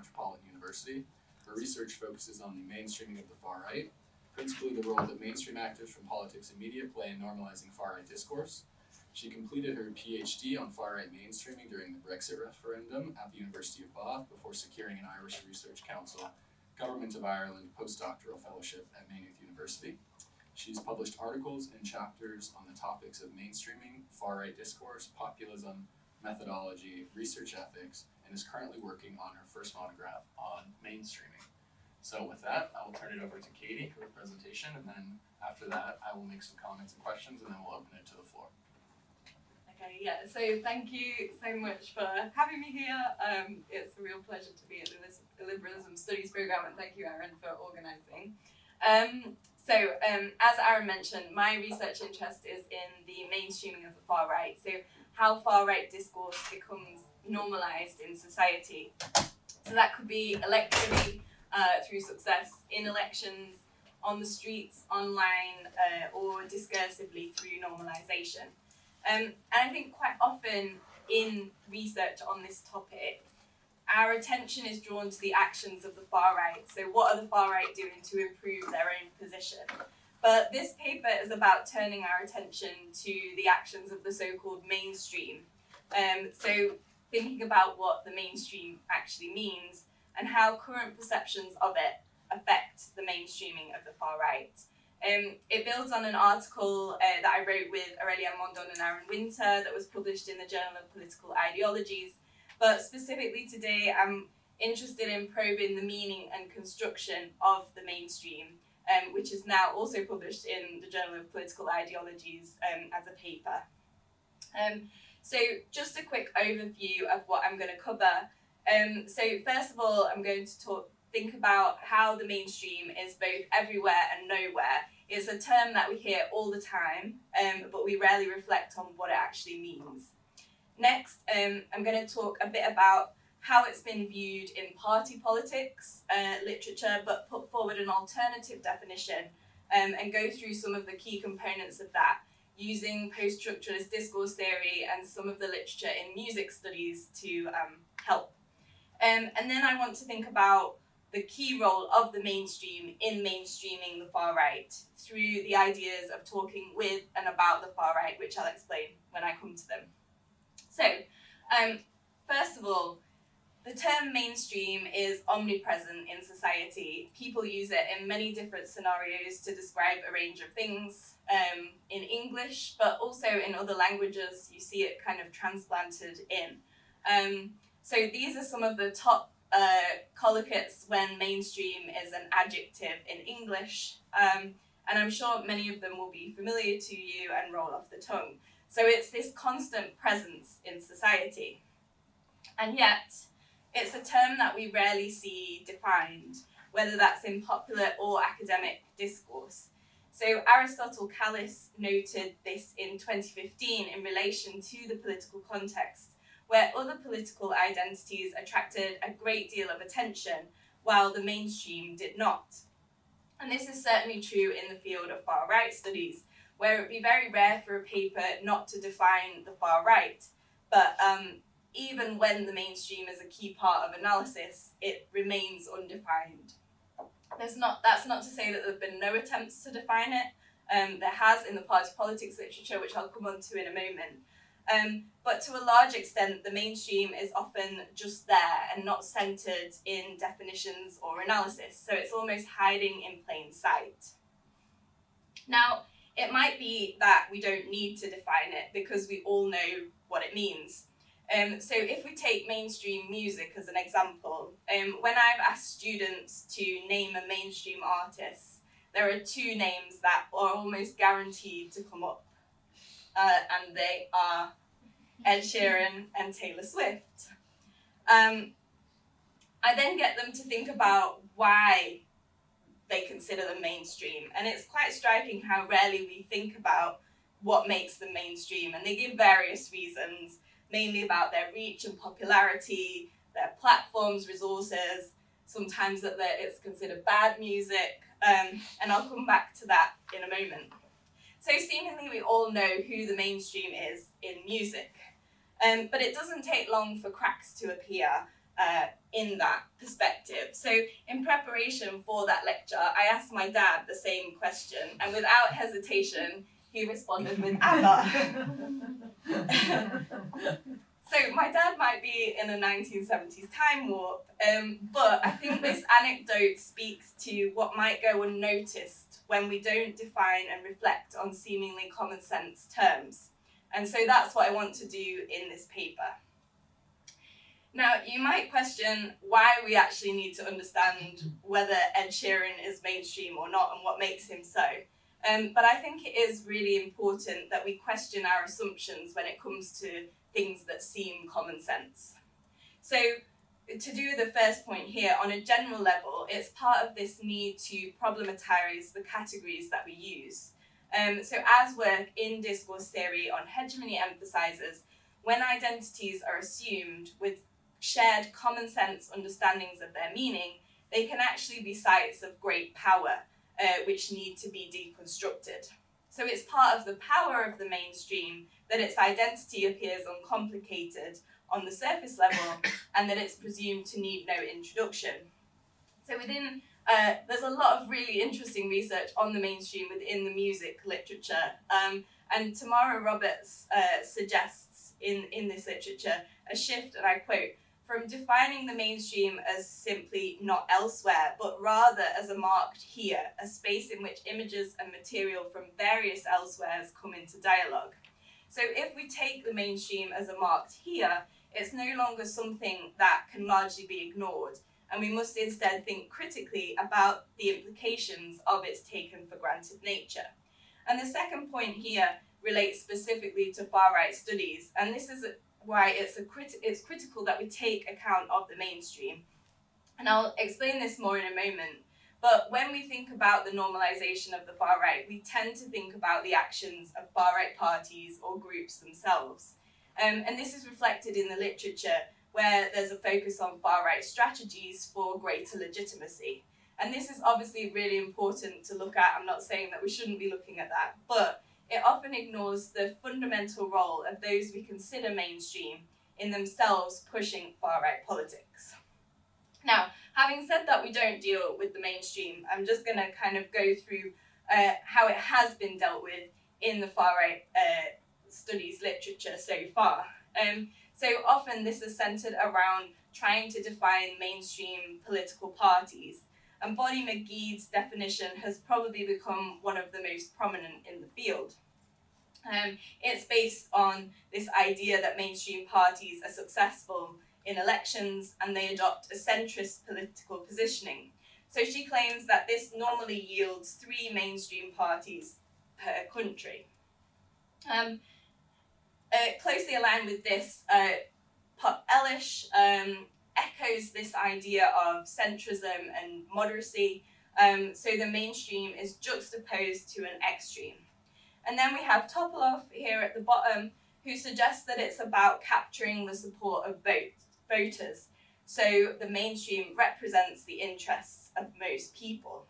Metropolitan University. Her research focuses on the mainstreaming of the far right, principally the role that mainstream actors from politics and media play in normalizing far-right discourse. She completed her PhD on far-right mainstreaming during the Brexit referendum at the University of Bath before securing an Irish Research Council Government of Ireland postdoctoral fellowship at Maynooth University. She's published articles and chapters on the topics of mainstreaming, far-right discourse, populism, methodology, research ethics, and is currently working on her first monograph on mainstreaming. So with that, I will turn it over to Katy for the presentation, and then after that, I will make some comments and questions, and then we'll open it to the floor. Okay, yeah, so thank you so much for having me here. It's a real pleasure to be at the Liberalism Studies Programme, and thank you, Aaron, for organising. As Aaron mentioned, my research interest is in the mainstreaming of the far right, so how far right discourse becomes normalised in society. So that could be electorally, through success in elections, on the streets, online, or discursively through normalisation. And I think quite often in research on this topic, our attention is drawn to the actions of the far right. So what are the far right doing to improve their own position? But this paper is about turning our attention to the actions of the so-called mainstream. So thinking about what the mainstream actually means and how current perceptions of it affect the mainstreaming of the far right. It builds on an article that I wrote with Aurelia Mondon and Aaron Winter that was published in the Journal of Political Ideologies. But specifically today, I'm interested in probing the meaning and construction of the mainstream, which is now also published in the Journal of Political Ideologies as a paper. So just a quick overview of what I'm going to cover. So first of all, I'm going to think about how the mainstream is both everywhere and nowhere. It's a term that we hear all the time, but we rarely reflect on what it actually means. Next, I'm going to talk a bit about how it's been viewed in party politics literature, but put forward an alternative definition and go through some of the key components of that, using post-structuralist discourse theory and some of the literature in music studies to help. And then I want to think about the key role of the mainstream in mainstreaming the far right through the ideas of talking with and about the far right, which I'll explain when I come to them. So, first of all, the term mainstream is omnipresent in society. People use it in many different scenarios to describe a range of things in English, but also in other languages, you see it kind of transplanted in. So these are some of the top collocates when mainstream is an adjective in English, and I'm sure many of them will be familiar to you and roll off the tongue. So it's this constant presence in society. And yet, it's a term that we rarely see defined, whether that's in popular or academic discourse. So Aristotle Callis noted this in 2015 in relation to the political context, where other political identities attracted a great deal of attention, while the mainstream did not. And this is certainly true in the field of far-right studies, where it would be very rare for a paper not to define the far right, but even when the mainstream is a key part of analysis, it remains undefined. That's not to say that there have been no attempts to define it. There has in the party politics literature, which I'll come on to in a moment. But to a large extent, the mainstream is often just there and not centred in definitions or analysis, so it's almost hiding in plain sight. Now, it might be that we don't need to define it because we all know what it means. So if we take mainstream music as an example, when I've asked students to name a mainstream artist, there are two names that are almost guaranteed to come up, and they are Ed Sheeran and Taylor Swift. I then get them to think about why they consider them mainstream, and it's quite striking how rarely we think about what makes them mainstream, and they give various reasons, mainly about their reach and popularity, their platforms, resources, sometimes that it's considered bad music, and I'll come back to that in a moment. So seemingly we all know who the mainstream is in music, but it doesn't take long for cracks to appear. in that perspective. So in preparation for that lecture, I asked my dad the same question, and without hesitation, he responded with ABBA. So my dad might be in a 1970s time warp, but I think this anecdote speaks to what might go unnoticed when we don't define and reflect on seemingly common sense terms. And so that's what I want to do in this paper. Now, you might question why we actually need to understand whether Ed Sheeran is mainstream or not and what makes him so. But I think it is really important that we question our assumptions when it comes to things that seem common sense. So to do the first point here, on a general level, it's part of this need to problematize the categories that we use. So as work in discourse theory on hegemony emphasizes, when identities are assumed with shared common sense understandings of their meaning, they can actually be sites of great power, which need to be deconstructed. So it's part of the power of the mainstream that its identity appears uncomplicated on the surface level and that it's presumed to need no introduction. So within, there's a lot of really interesting research on the mainstream within the music literature. And Tamara Roberts suggests in this literature a shift, and I quote, from defining the mainstream as simply not elsewhere, but rather as a marked here, a space in which images and material from various elsewheres come into dialogue. So if we take the mainstream as a marked here, it's no longer something that can largely be ignored, and we must instead think critically about the implications of its taken for granted nature. And the second point here relates specifically to far-right studies, and this is why it's critical that we take account of the mainstream. And I'll explain this more in a moment, but when we think about the normalization of the far-right, we tend to think about the actions of far-right parties or groups themselves. And this is reflected in the literature, where there's a focus on far-right strategies for greater legitimacy. And this is obviously really important to look at. I'm not saying that we shouldn't be looking at that, but it often ignores the fundamental role of those we consider mainstream in themselves pushing far-right politics. Now, having said that we don't deal with the mainstream, I'm just going to kind of go through how it has been dealt with in the far-right studies literature so far. So often this is centered around trying to define mainstream political parties. And Bonnie McGee's definition has probably become one of the most prominent in the field. It's based on this idea that mainstream parties are successful in elections and they adopt a centrist political positioning. So she claims that this normally yields 3 mainstream parties per country. Closely aligned with this, Elish echoes this idea of centrism and moderacy, so the mainstream is juxtaposed to an extreme. And then we have Topolov here at the bottom, who suggests that it's about capturing the support of voters, so the mainstream represents the interests of most people.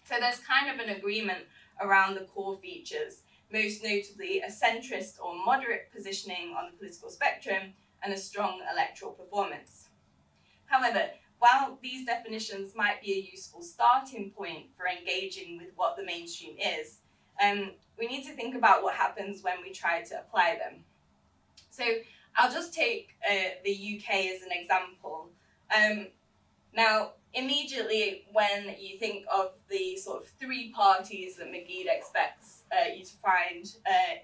So there's kind of an agreement around the core features, most notably a centrist or moderate positioning on the political spectrum and a strong electoral performance. However, while these definitions might be a useful starting point for engaging with what the mainstream is, we need to think about what happens when we try to apply them. So I'll just take the UK as an example. Now, immediately when you think of the sort of 3 parties that McGee expects you to find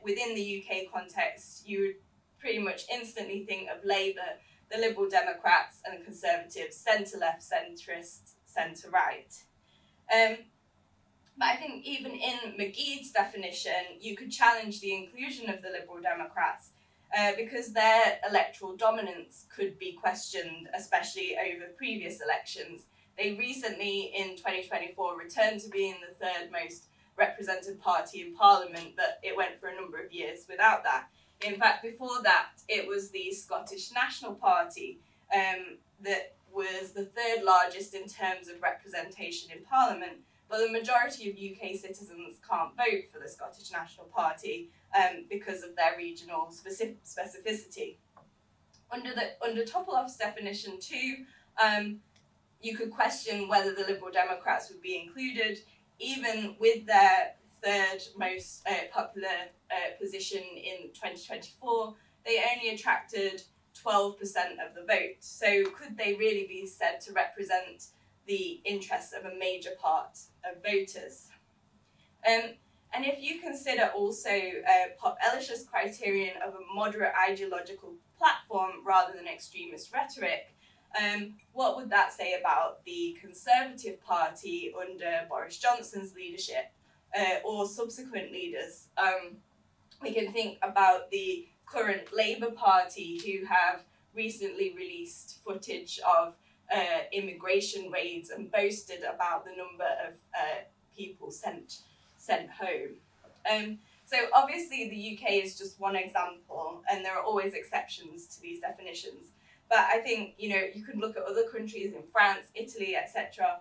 within the UK context, you would pretty much instantly think of Labour, the Liberal Democrats and Conservatives, centre-left, centrist, centre-right. But I think even in McGee's definition, you could challenge the inclusion of the Liberal Democrats because their electoral dominance could be questioned, especially over previous elections. They recently, in 2024, returned to being the 3rd most represented party in Parliament, but it went for a number of years without that. In fact, before that, it was the Scottish National Party that was the 3rd largest in terms of representation in Parliament, but the majority of UK citizens can't vote for the Scottish National Party because of their regional specificity. Under Topolov's definition too, you could question whether the Liberal Democrats would be included, even with their third most popular position in 2024. They only attracted 12% of the vote. So could they really be said to represent the interests of a major part of voters? And if you consider also Pop Elish's criterion of a moderate ideological platform rather than extremist rhetoric, what would that say about the Conservative Party under Boris Johnson's leadership or subsequent leaders? We can think about the current Labour Party, who have recently released footage of immigration raids and boasted about the number of people sent home. So obviously the UK is just one example, and there are always exceptions to these definitions. But I think, you could look at other countries in France, Italy, etc.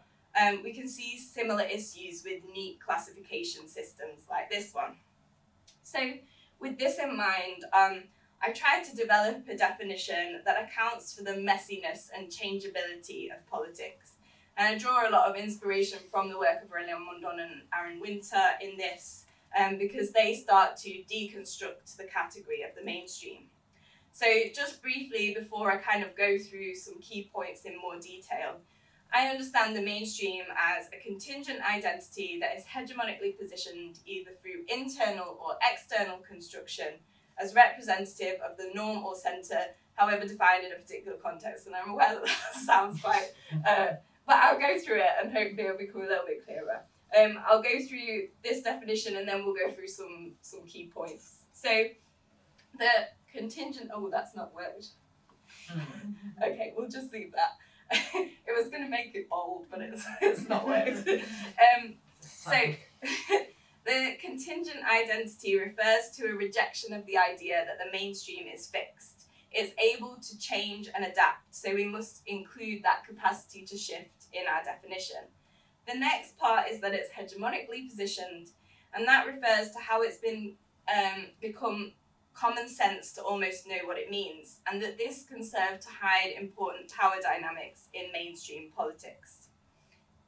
We can see similar issues with neat classification systems like this one. So with this in mind, I tried to develop a definition that accounts for the messiness and changeability of politics. And I draw a lot of inspiration from the work of Aurélien Mondon and Aaron Winter in this, because they start to deconstruct the category of the mainstream. So just briefly, before I kind of go through some key points in more detail, I understand the mainstream as a contingent identity that is hegemonically positioned either through internal or external construction as representative of the norm or centre, however defined in a particular context. And I'm aware that sounds quite, but I'll go through it and hopefully it'll become a little bit clearer. I'll go through this definition and then we'll go through some key points. So the contingent, oh, that's not worked. Okay, we'll just leave that. It was going to make it bold, but it's not worked. So the contingent identity refers to a rejection of the idea that the mainstream is fixed. It's able to change and adapt, so we must include that capacity to shift in our definition. The next part is that it's hegemonically positioned, and that refers to how it's been become common sense to almost know what it means, and that this can serve to hide important power dynamics in mainstream politics.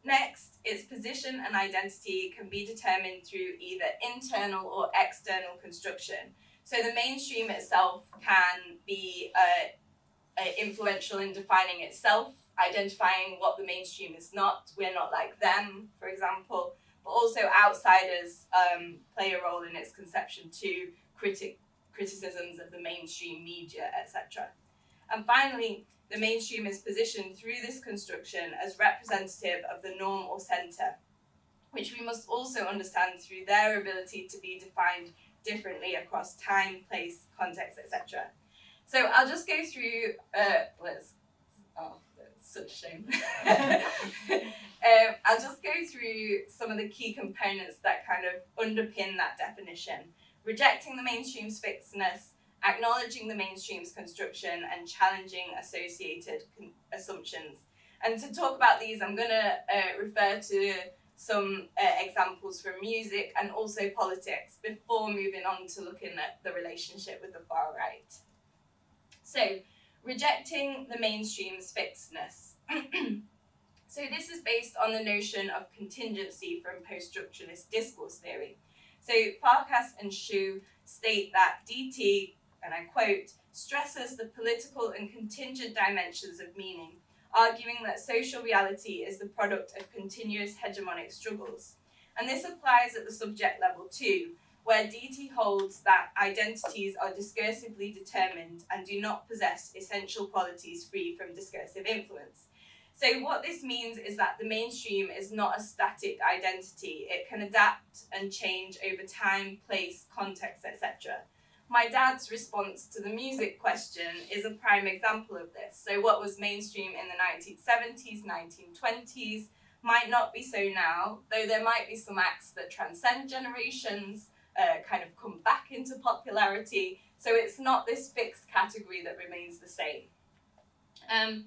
Next, its position and identity can be determined through either internal or external construction. So the mainstream itself can be influential in defining itself, identifying what the mainstream is not. We're not like them, for example, but also outsiders play a role in its conception too, criticisms of the mainstream media, etc. And finally, the mainstream is positioned through this construction as representative of the norm or centre, which we must also understand through their ability to be defined differently across time, place, context, etc. So I'll just go through, that's such a shame. I'll just go through some of the key components that kind of underpin that definition. Rejecting the mainstream's fixedness, acknowledging the mainstream's construction, and challenging associated assumptions. And to talk about these, I'm going to refer to some examples from music and also politics before moving on to looking at the relationship with the far right. So, rejecting the mainstream's fixedness. So this is based on the notion of contingency from post-structuralist discourse theory. So Farkas and Shu state that DT, and I quote, stresses the political and contingent dimensions of meaning, arguing that social reality is the product of continuous hegemonic struggles. And this applies at the subject level too, where DT holds that identities are discursively determined and do not possess essential qualities free from discursive influence. So what this means is that the mainstream is not a static identity. It can adapt and change over time, place, context, etc. My dad's response to the music question is a prime example of this. So what was mainstream in the 1970s, 1920s might not be so now, though there might be some acts that transcend generations, kind of come back into popularity. So it's not this fixed category that remains the same. And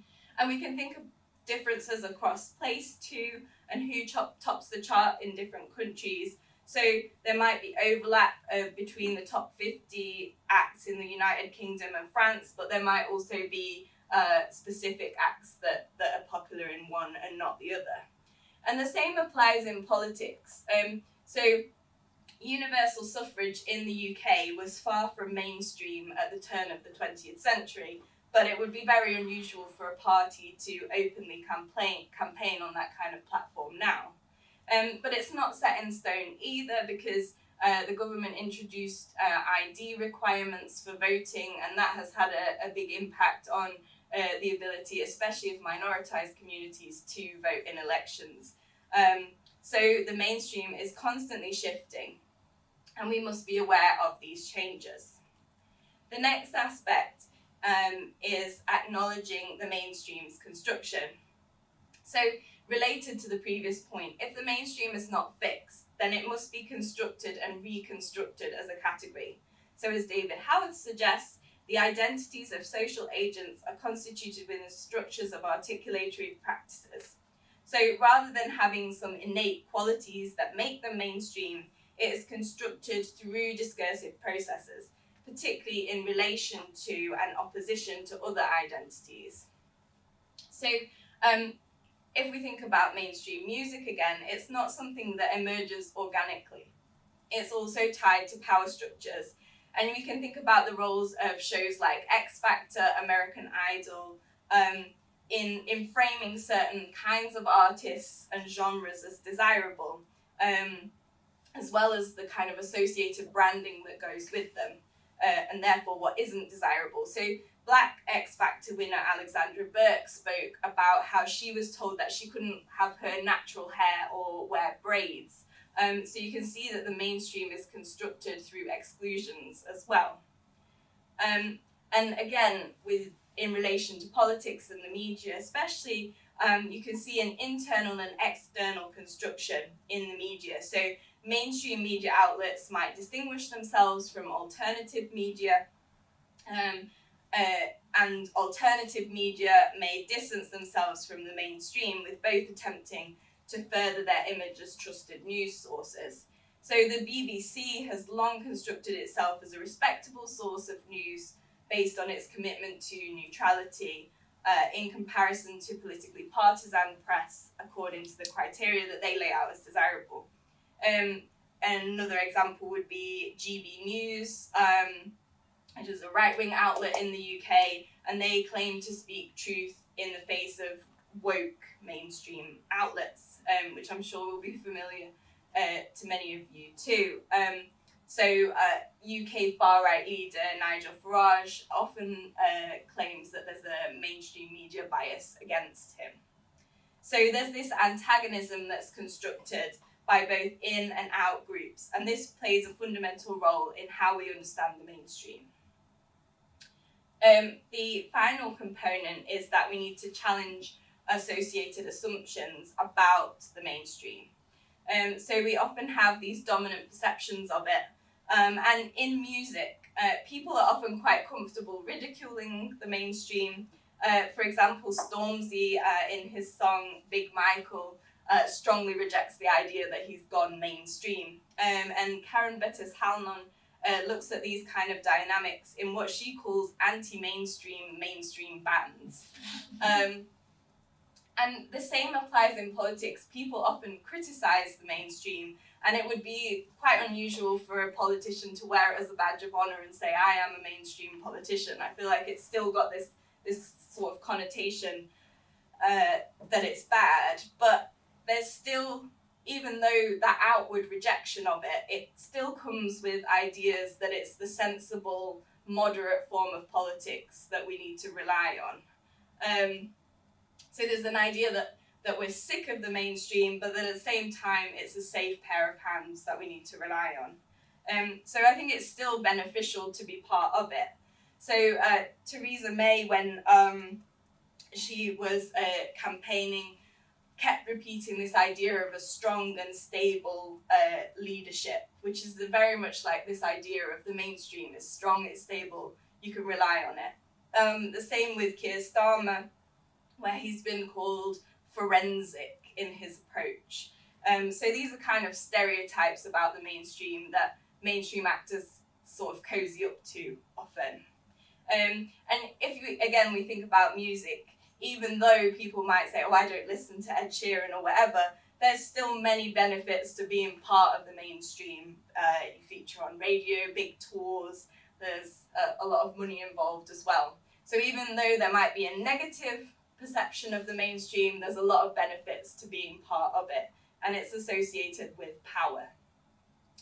we can think of differences across place too, and who tops the chart in different countries. So there might be overlap between the top 50 acts in in the United Kingdom and France, but there might also be specific acts that are popular in one and not the other. And the same applies in politics. So universal suffrage in the UK was far from mainstream at the turn of the 20th century, but it would be very unusual for a party to openly campaign on that kind of platform now. But it's not set in stone either, because the government introduced ID requirements for voting, and that has had a big impact on the ability, especially of minoritized communities, to vote in elections. So the mainstream is constantly shifting, and we must be aware of these changes. The next aspect is acknowledging the mainstream's construction. So, related to the previous point, if the mainstream is not fixed, then it must be constructed and reconstructed as a category. So, as David Howard suggests, the identities of social agents are constituted within structures of articulatory practices. So, rather than having some innate qualities that make them mainstream, it is constructed through discursive processes, particularly in relation to and opposition to other identities. So, if we think about mainstream music again, it's not something that emerges organically. It's also tied to power structures. And we can think about the roles of shows like X Factor, American Idol, in framing certain kinds of artists and genres as desirable, as well as the kind of associated branding that goes with them, and therefore what isn't desirable. So Black X Factor winner Alexandra Burke spoke about how she was told that she couldn't have her natural hair or wear braids. So you can see that the mainstream is constructed through exclusions as well. And again, in relation to politics and the media especially, you can see an internal and external construction in the media. So mainstream media outlets might distinguish themselves from alternative media, and alternative media may distance themselves from the mainstream, with both attempting to further their image as trusted news sources. So the BBC has long constructed itself as a respectable source of news based on its commitment to neutrality, in comparison to politically partisan press, according to the criteria that they lay out as desirable. And another example would be GB News, which is a right-wing outlet in the UK, and they claim to speak truth in the face of woke mainstream outlets, which I'm sure will be familiar to many of you too. So UK far-right leader Nigel Farage often claims that there's a mainstream media bias against him. So there's this antagonism that's constructed by both in and out groups, and this plays a fundamental role in how we understand the mainstream. The final component is that we need to challenge associated assumptions about the mainstream. So we often have these dominant perceptions of it, and in music, people are often quite comfortable ridiculing the mainstream. For example, Stormzy in his song Big Michael strongly rejects the idea that he's gone mainstream. And Karen Bettis-Halnon looks at these kind of dynamics in what she calls anti-mainstream mainstream bands. And the same applies in politics. People often criticize the mainstream, and it would be quite unusual for a politician to wear it as a badge of honor and say, I am a mainstream politician. I feel like it's still got this sort of connotation that it's bad, but there's still, even though that outward rejection of it, it still comes with ideas that it's the sensible, moderate form of politics that we need to rely on. So there's an idea that we're sick of the mainstream, but that at the same time it's a safe pair of hands that we need to rely on. So I think it's still beneficial to be part of it. So Theresa May, when she was campaigning, kept repeating this idea of a strong and stable leadership, which is very much like this idea of the mainstream. It's strong, it's stable, you can rely on it. The same with Keir Starmer, where he's been called forensic in his approach. So these are kind of stereotypes about the mainstream that mainstream actors sort of cozy up to often. And if we think about music, even though people might say, oh, I don't listen to Ed Sheeran or whatever, there's still many benefits to being part of the mainstream. You feature on radio, big tours, there's a lot of money involved as well. So even though there might be a negative perception of the mainstream, there's a lot of benefits to being part of it, and it's associated with power.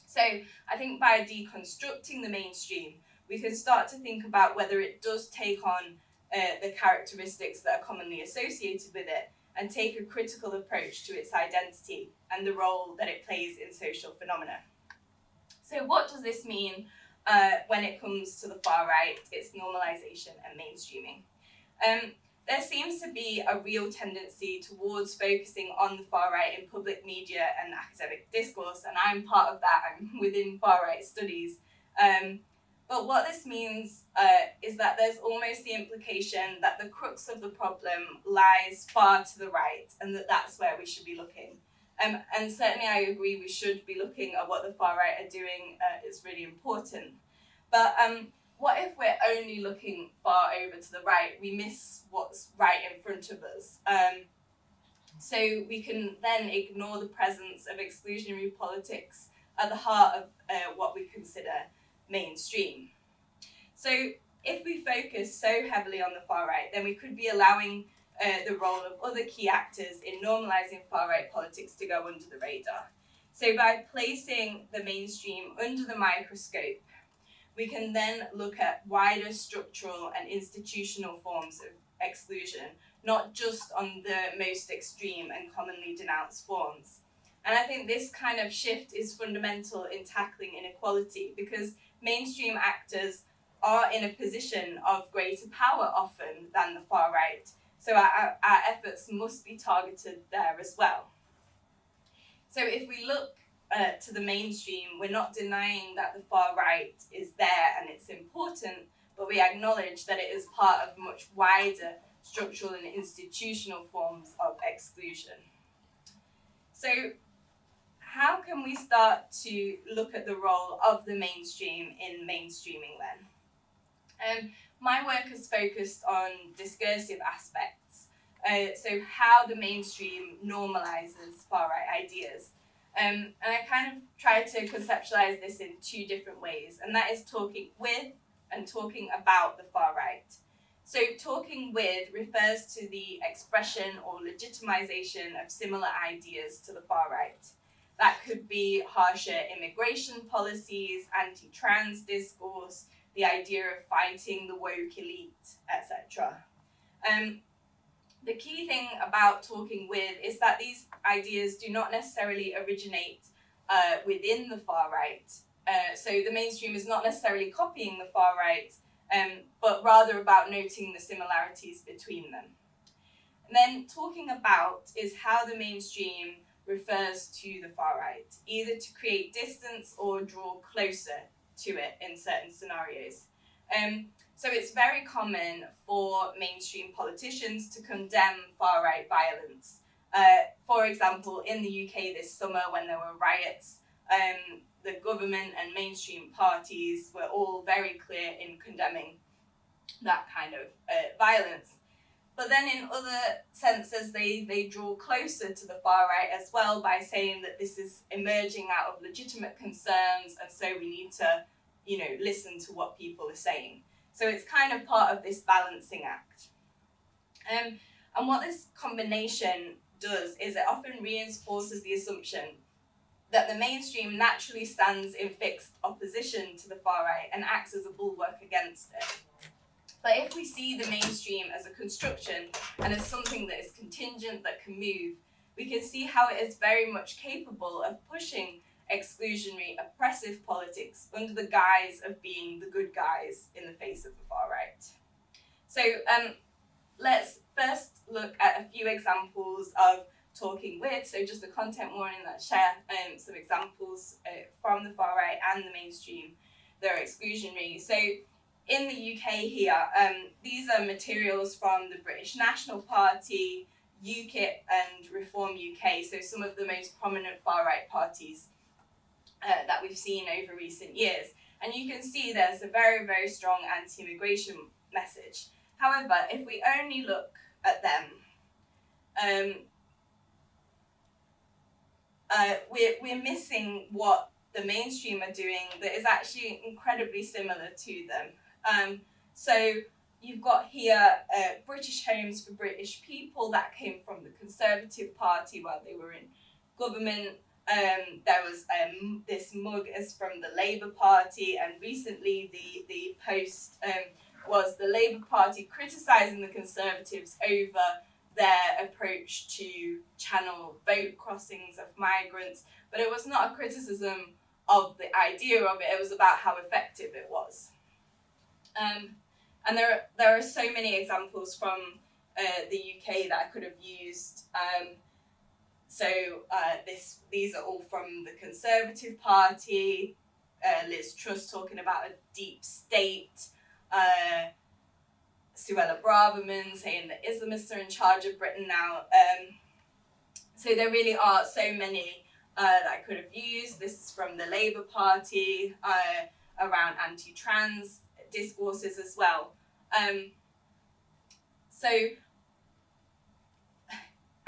So I think by deconstructing the mainstream, we can start to think about whether it does take on the characteristics that are commonly associated with it, and take a critical approach to its identity and the role that it plays in social phenomena. So what does this mean when it comes to the far right, its normalization and mainstreaming? There seems to be a real tendency towards focusing on the far right in public media and academic discourse, and I'm part of that. I'm within far right studies. But what this means is that there's almost the implication that the crux of the problem lies far to the right, and that that's where we should be looking. And certainly I agree we should be looking at what the far right are doing. It's really important. But what if we're only looking far over to the right? We miss what's right in front of us. So we can then ignore the presence of exclusionary politics at the heart of what we consider mainstream. So if we focus so heavily on the far right, then we could be allowing the role of other key actors in normalizing far right politics to go under the radar. So by placing the mainstream under the microscope, we can then look at wider structural and institutional forms of exclusion, not just on the most extreme and commonly denounced forms. And I think this kind of shift is fundamental in tackling inequality, because mainstream actors are in a position of greater power often than the far right. So our efforts must be targeted there as well. So if we look to the mainstream, we're not denying that the far right is there and it's important, but we acknowledge that it is part of much wider structural and institutional forms of exclusion. So how can we start to look at the role of the mainstream in mainstreaming then? My work has focused on discursive aspects, so how the mainstream normalizes far right ideas. And I kind of try to conceptualize this in two different ways, and that is talking with and talking about the far right. So talking with refers to the expression or legitimization of similar ideas to the far right. That could be harsher immigration policies, anti-trans discourse, the idea of fighting the woke elite, etc. The key thing about talking with is that these ideas do not necessarily originate within the far right. So the mainstream is not necessarily copying the far right, but rather about noting the similarities between them. And then talking about is how the mainstream refers to the far right, either to create distance or draw closer to it in certain scenarios. So it's very common for mainstream politicians to condemn far right violence. For example, in the UK this summer when there were riots, the government and mainstream parties were all very clear in condemning that kind of violence. But then in other senses, they draw closer to the far right as well by saying that this is emerging out of legitimate concerns, and so we need to, listen to what people are saying. So it's kind of part of this balancing act. And what this combination does is it often reinforces the assumption that the mainstream naturally stands in fixed opposition to the far right and acts as a bulwark against it. But if we see the mainstream as a construction and as something that is contingent, that can move, we can see how it is very much capable of pushing exclusionary, oppressive politics under the guise of being the good guys in the face of the far right. So let's first look at a few examples of talking with, so just the content warning that share some examples from the far right and the mainstream that are exclusionary. So in the UK here, these are materials from the British National Party, UKIP and Reform UK, so some of the most prominent far right parties that we've seen over recent years. And you can see there's a very, very strong anti-immigration message. However, if we only look at them, we're missing what the mainstream are doing that is actually incredibly similar to them. So you've got here British Homes for British People that came from the Conservative Party while they were in government. There was this mug is from the Labour Party, and recently the post was the Labour Party criticising the Conservatives over their approach to channel vote crossings of migrants, but it was not a criticism of the idea of it, it was about how effective it was. And there are so many examples from the UK that I could have used. These are all from the Conservative Party, Liz Truss talking about a deep state, Suella Braverman saying that Islamists are in charge of Britain now. So there really are so many that I could have used. This is from the Labour Party, around anti-trans discourses as well. So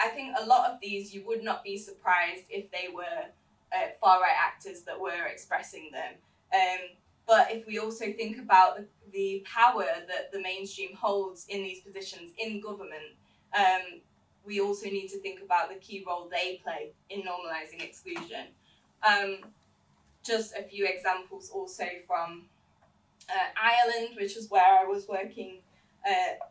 I think a lot of these you would not be surprised if they were far-right actors that were expressing them. But if we also think about the power that the mainstream holds in these positions in government, we also need to think about the key role they play in normalising exclusion. Just a few examples also from Ireland, which was where I was working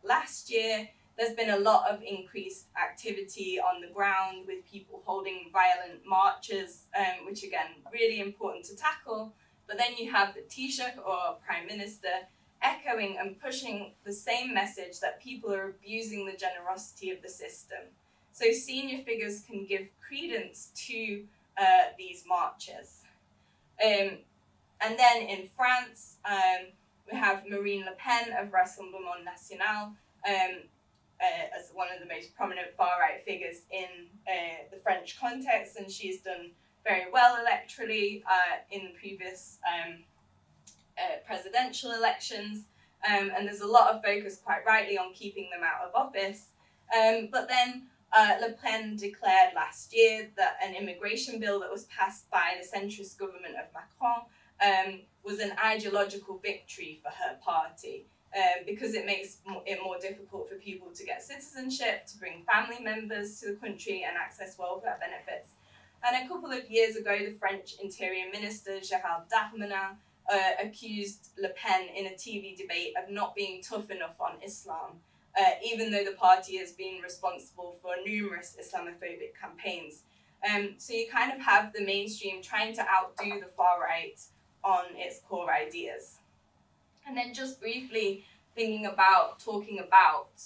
last year. There's been a lot of increased activity on the ground with people holding violent marches, which again, really important to tackle. But then you have the Taoiseach or Prime Minister echoing and pushing the same message that people are abusing the generosity of the system. So senior figures can give credence to these marches. And then in France, we have Marine Le Pen of Rassemblement National, as one of the most prominent far-right figures in the French context, and she's done very well electorally in the previous presidential elections, and there's a lot of focus, quite rightly, on keeping them out of office. But then Le Pen declared last year that an immigration bill that was passed by the centrist government of Macron was an ideological victory for her party. Because it makes it more difficult for people to get citizenship, to bring family members to the country and access welfare benefits. And a couple of years ago, the French Interior Minister, Gérald Darmanin, accused Le Pen in a TV debate of not being tough enough on Islam, even though the party has been responsible for numerous Islamophobic campaigns. So you kind of have the mainstream trying to outdo the far right on its core ideas. And then just briefly talking about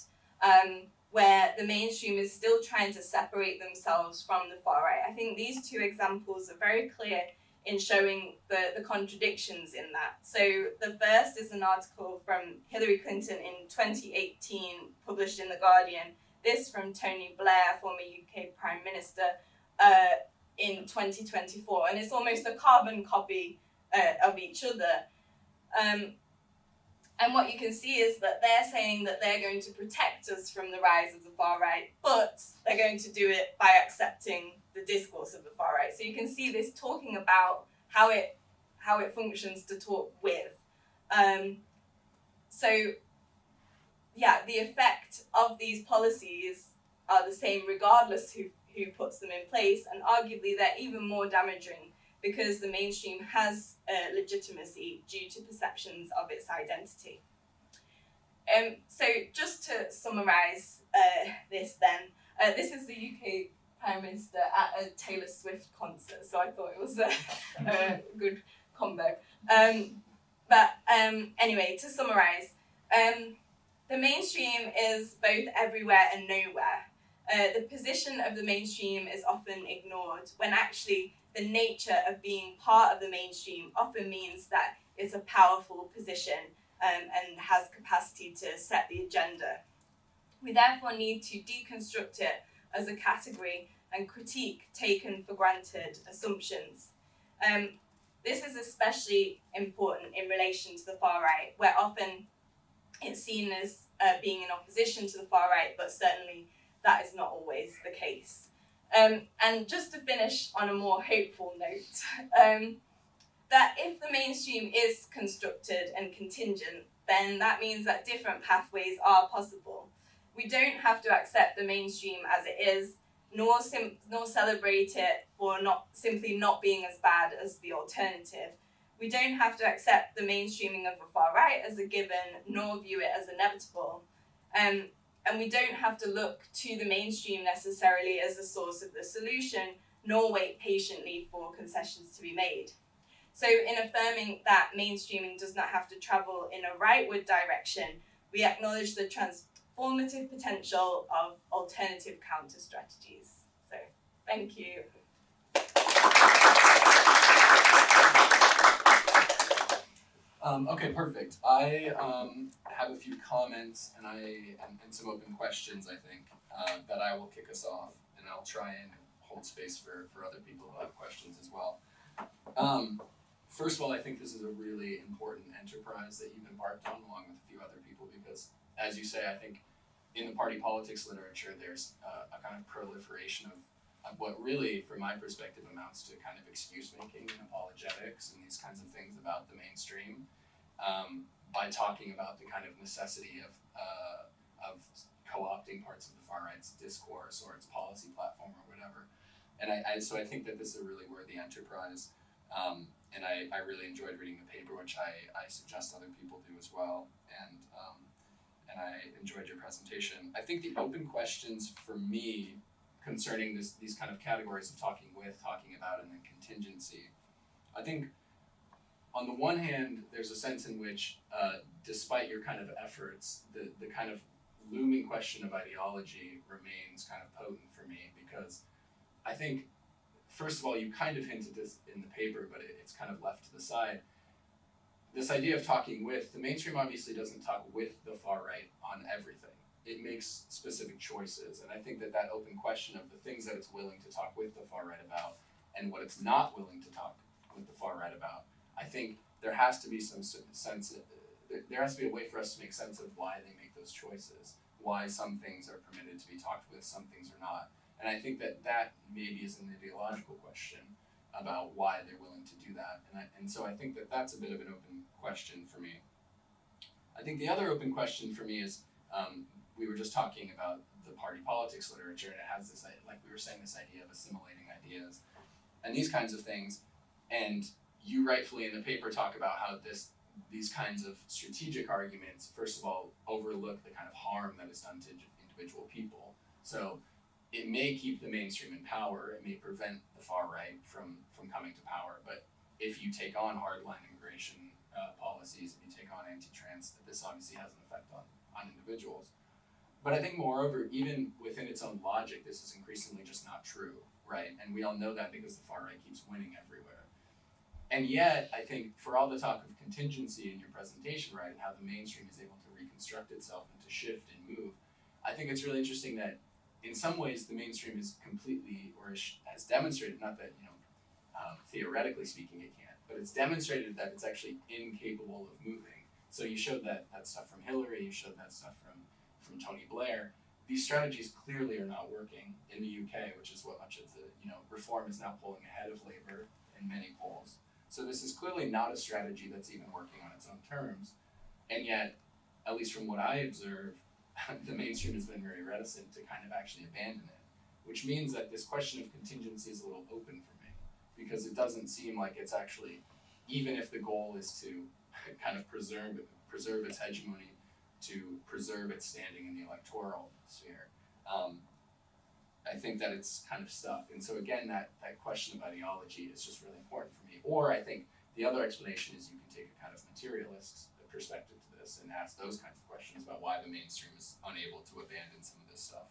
where the mainstream is still trying to separate themselves from the far right. I think these two examples are very clear in showing the contradictions in that. So the first is an article from Hillary Clinton in 2018, published in The Guardian. This from Tony Blair, former UK Prime Minister, in 2024. And it's almost a carbon copy of each other. And what you can see is that they're saying that they're going to protect us from the rise of the far right, but they're going to do it by accepting the discourse of the far right. So you can see this talking about how it functions to talk with. The effect of these policies are the same regardless who puts them in place, and arguably they're even more damaging because the mainstream has legitimacy due to perceptions of its identity. So just to summarise this then, this is the UK Prime Minister at a Taylor Swift concert, so I thought it was a good combo. Anyway, to summarise, the mainstream is both everywhere and nowhere. The position of the mainstream is often ignored, when actually the nature of being part of the mainstream often means that it's a powerful position and has capacity to set the agenda. We therefore need to deconstruct it as a category and critique taken for granted assumptions. This is especially important in relation to the far right, where often it's seen as being in opposition to the far right, but certainly that is not always the case. And just to finish on a more hopeful note, that if the mainstream is constructed and contingent, then that means that different pathways are possible. We don't have to accept the mainstream as it is, nor celebrate it for simply not being as bad as the alternative. We don't have to accept the mainstreaming of the far right as a given, nor view it as inevitable. And we don't have to look to the mainstream necessarily as the source of the solution, nor wait patiently for concessions to be made. So in affirming that mainstreaming does not have to travel in a rightward direction, we acknowledge the transformative potential of alternative counter strategies. So thank you. Okay, perfect. I have a few comments and some open questions, I think, that I will kick us off, and I'll try and hold space for other people who have questions as well. First of all, I think this is a really important enterprise that you've embarked on, along with a few other people, because, as you say, I think in the party politics literature, there's a kind of proliferation of what really, from my perspective, amounts to kind of excuse-making and apologetics and these kinds of things about the mainstream, by talking about the kind of necessity of co-opting parts of the far right's discourse or its policy platform or whatever. And so I think that this is a really worthy enterprise. And I really enjoyed reading the paper, which I suggest other people do as well. And I enjoyed your presentation. I think the open questions for me concerning these kind of categories of talking with, talking about, and then contingency, I think on the one hand, there's a sense in which, despite your kind of efforts, the kind of looming question of ideology remains kind of potent for me, because I think, first of all, you kind of hinted this in the paper, but it's kind of left to the side. This idea of talking with, the mainstream obviously doesn't talk with the far right on everything. It makes specific choices, and I think that open question of the things that it's willing to talk with the far right about and what it's not willing to talk with the far right about, I think there has to be some sense, there has to be a way for us to make sense of why they make those choices, why some things are permitted to be talked with, some things are not. And I think that maybe is an ideological question about why they're willing to do that. And so I think that that's a bit of an open question for me. I think the other open question for me is, we were just talking about the party politics literature, and it has this, like we were saying, this idea of assimilating ideas and these kinds of things. And you rightfully in the paper talk about how these kinds of strategic arguments, first of all, overlook the kind of harm that is done to individual people. So it may keep the mainstream in power, it may prevent the far right from coming to power, but if you take on hardline immigration policies, if you take on anti-trans, this obviously has an effect on individuals. But I think moreover, even within its own logic, this is increasingly just not true, right? And we all know that because the far right keeps winning everywhere. And yet, I think for all the talk of contingency in your presentation, right, and how the mainstream is able to reconstruct itself and to shift and move, I think it's really interesting that in some ways the mainstream is completely, or has demonstrated, not that, theoretically speaking it can't, but it's demonstrated that it's actually incapable of moving. So you showed that stuff from Hillary, you showed that stuff from Tony Blair. These strategies clearly are not working in the UK, which is what much of the, reform is now pulling ahead of Labour in many polls. So this is clearly not a strategy that's even working on its own terms. And yet, at least from what I observe, the mainstream has been very reticent to kind of actually abandon it, which means that this question of contingency is a little open for me, because it doesn't seem like it's actually, even if the goal is to kind of preserve its hegemony, to preserve its standing in the electoral sphere, I think that it's kind of stuck. And so again, that question of ideology is just really important for me. Or I think the other explanation is you can take a kind of materialist perspective to this and ask those kinds of questions about why the mainstream is unable to abandon some of this stuff.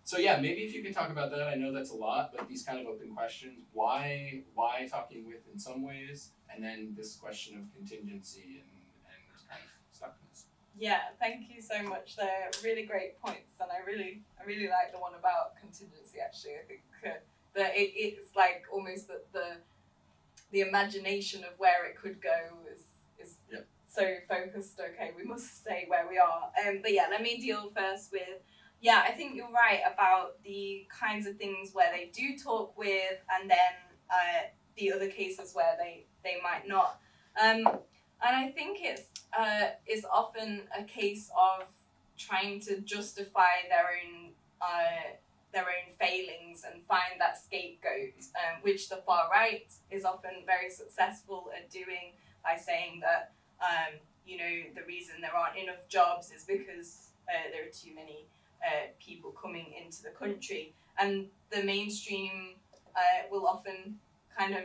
So yeah, maybe if you can talk about that. I know that's a lot, but these kind of open questions, why talking with in some ways, and then this question of contingency and this kind of stuckness. Yeah, thank you so much. They're really great points, and I really like the one about contingency. Actually, I think that it's like almost the the imagination of where it could go is Yep. so focused. Okay, we must stay where we are. But yeah, let me deal first with. Yeah, I think you're right about the kinds of things where they do talk with, and then the other cases where they might not. And I think it's often a case of trying to justify their own failings and find that scapegoat, which the far right is often very successful at doing by saying that the reason there aren't enough jobs is because there are too many people coming into the country, and the mainstream will often kind of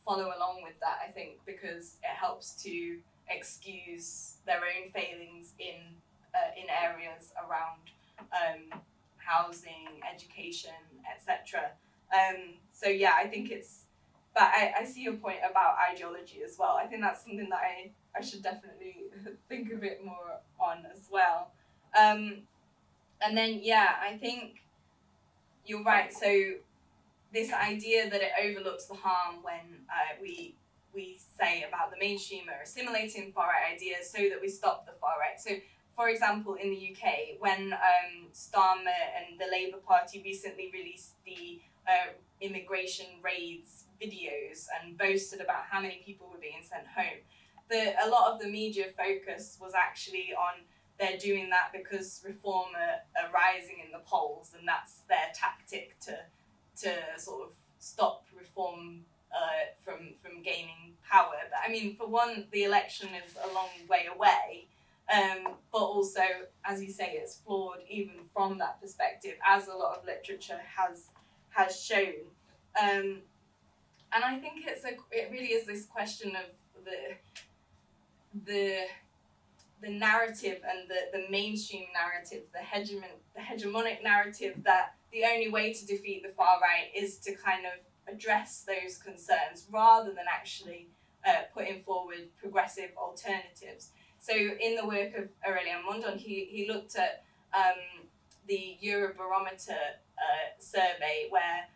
follow along with that, I think, because it helps to excuse their own failings in areas around housing, education, etc. So yeah, I think but I see your point about ideology as well. I think that's something that I should definitely think a bit more on as well. And then yeah, I think you're right. So this idea that it overlooks the harm when we say about the mainstream are assimilating far right ideas so that we stop the far right. So for example, in the UK, when Starmer and the Labour Party recently released the immigration raids videos and boasted about how many people were being sent home, a lot of the media focus was actually on they're doing that because Reform are rising in the polls, and that's their tactic to sort of stop Reform from gaining power. But I mean, for one, the election is a long way away, but also, as you say, it's flawed even from that perspective, as a lot of literature has shown. And I think it really is this question of the narrative and the mainstream narrative, the hegemonic narrative, that the only way to defeat the far right is to kind of address those concerns rather than actually putting forward progressive alternatives. So in the work of Aurélien Mondon, he looked at the Eurobarometer survey where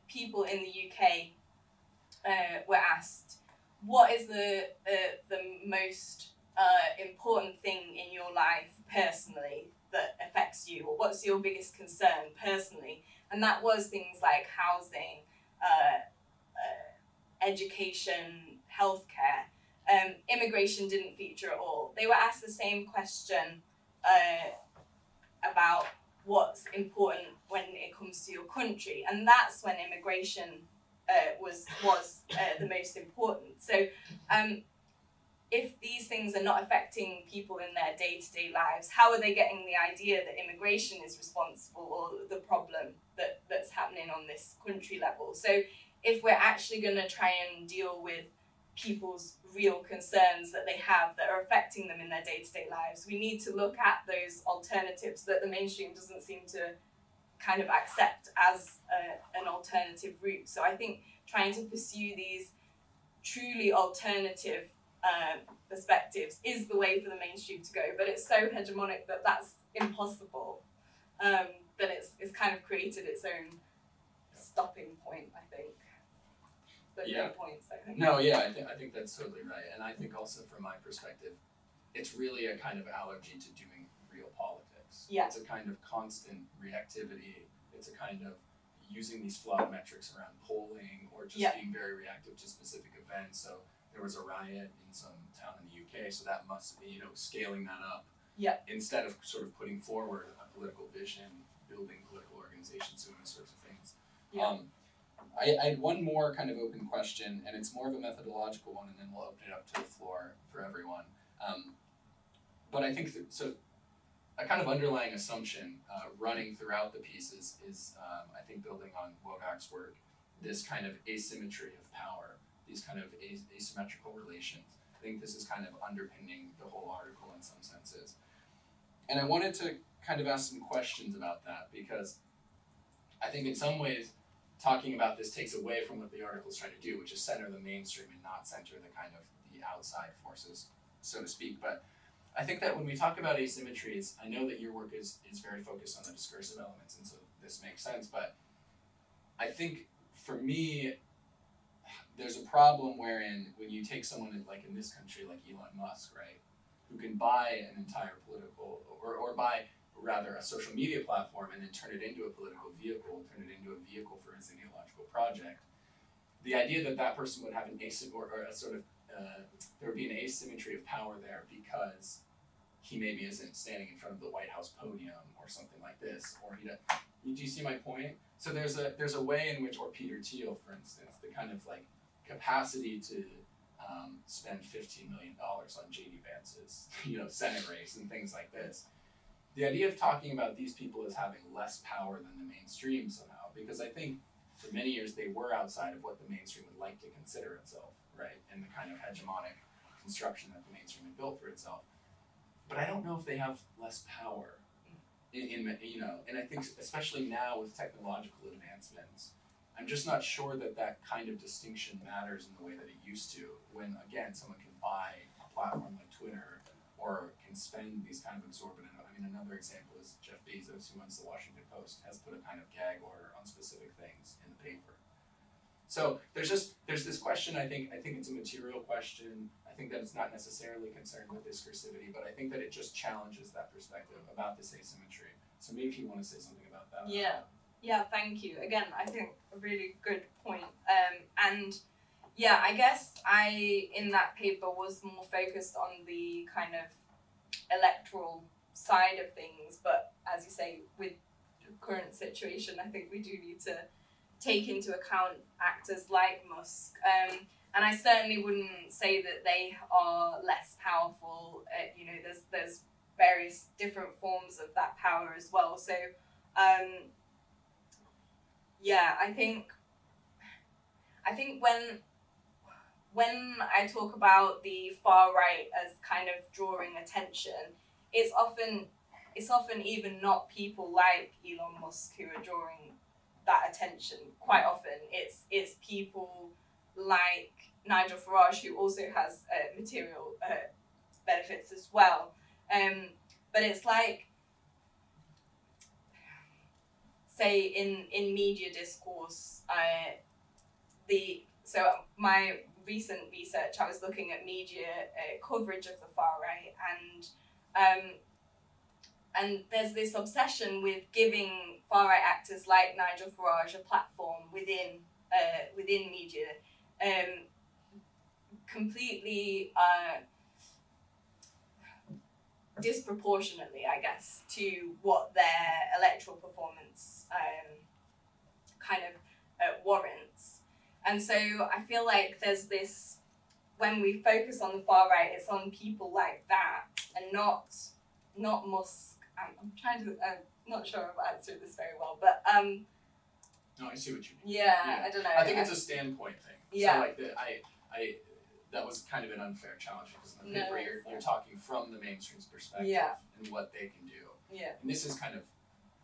people in the UK were asked, what is the most important thing in your life personally that affects you, or what's your biggest concern personally? And that was things like housing, education, healthcare. Immigration didn't feature at all. They were asked the same question about what's important when it comes to your country, and that's when immigration was the most important. So if these things are not affecting people in their day-to-day lives, how are they getting the idea that immigration is responsible or the problem that's happening on this country level? So if we're actually going to try and deal with people's real concerns that they have that are affecting them in their day-to-day lives, we need to look at those alternatives that the mainstream doesn't seem to kind of accept as an alternative route. So I think trying to pursue these truly alternative perspectives is the way for the mainstream to go, but it's so hegemonic that that's impossible. That it's kind of created its own stopping point, I think. But Yeah. no points, I think. No, yeah, I think that's totally right. And I think also from my perspective, it's really a kind of allergy to doing real politics. Yeah. It's a kind of constant reactivity. It's a kind of using these flawed metrics around polling or just being very reactive to specific events. So there was a riot in some town in the UK, so that must be, scaling that up. Yeah. Instead of sort of putting forward a political vision, building political organizations, doing those sorts of things. Yeah. I had one more kind of open question, and it's more of a methodological one, and then we'll open it up to the floor for everyone. But I think so. A kind of underlying assumption running throughout the pieces is, I think, building on Wodak's work, this kind of asymmetry of power, these kind of asymmetrical relations. I think this is kind of underpinning the whole article in some senses. And I wanted to kind of ask some questions about that, because I think in some ways talking about this takes away from what the article is trying to do, which is center the mainstream and not center the kind of the outside forces, so to speak. But I think that when we talk about asymmetries, I know that your work is very focused on the discursive elements, and so this makes sense, but I think for me, there's a problem wherein when you take someone like in this country, like Elon Musk, right, who can buy an entire political, or buy rather a social media platform and then turn it into a political vehicle, turn it into a vehicle for his ideological project. The idea that that person would have an or a sort of, there would be an asymmetry of power there because he maybe isn't standing in front of the White House podium or something like this, or do you see my point? So there's a way in which, or Peter Thiel, for instance, the kind of like capacity to spend $15 million on JD Vance's, Senate race and things like this. The idea of talking about these people as having less power than the mainstream somehow, because I think for many years they were outside of what the mainstream would like to consider itself, right, and the kind of hegemonic construction that the mainstream had built for itself. But I don't know if they have less power. And I think especially now with technological advancements, I'm just not sure that kind of distinction matters in the way that it used to. When again, someone can buy a platform like Twitter, or can spend these kind of exorbitant. I mean, another example is Jeff Bezos, who owns the Washington Post, has put a kind of gag order on specific things in the paper. So there's this question. I think it's a material question. I think that it's not necessarily concerned with discursivity, but I think that it just challenges that perspective about this asymmetry. So maybe if you want to say something about that. Yeah, thank you. Again, I think a really good point. And yeah, I guess in that paper was more focused on the kind of electoral side of things, but as you say, with the current situation, I think we do need to take into account actors like Musk. And I certainly wouldn't say that they are less powerful. There's various different forms of that power as well. So, yeah, I think when I talk about the far right as kind of drawing attention, it's often even not people like Elon Musk who are drawing that attention. Quite often, it's people like Nigel Farage, who also has material benefits as well. But it's like, say in media discourse, my recent research, I was looking at media coverage of the far right, and there's this obsession with giving far right actors like Nigel Farage a platform within media, completely disproportionately, I guess, to what their electoral performance kind of warrants. And so I feel like there's this, when we focus on the far right, it's on people like that, and not Musk. I'm trying to, I'm not sure if I answered this very well, but no, I see what you mean. Yeah, I don't know. I think it's a standpoint thing. Yeah. So like that was kind of an unfair challenge, because in the paper you're talking from the mainstream's perspective and what they can do. Yeah. And this is kind of,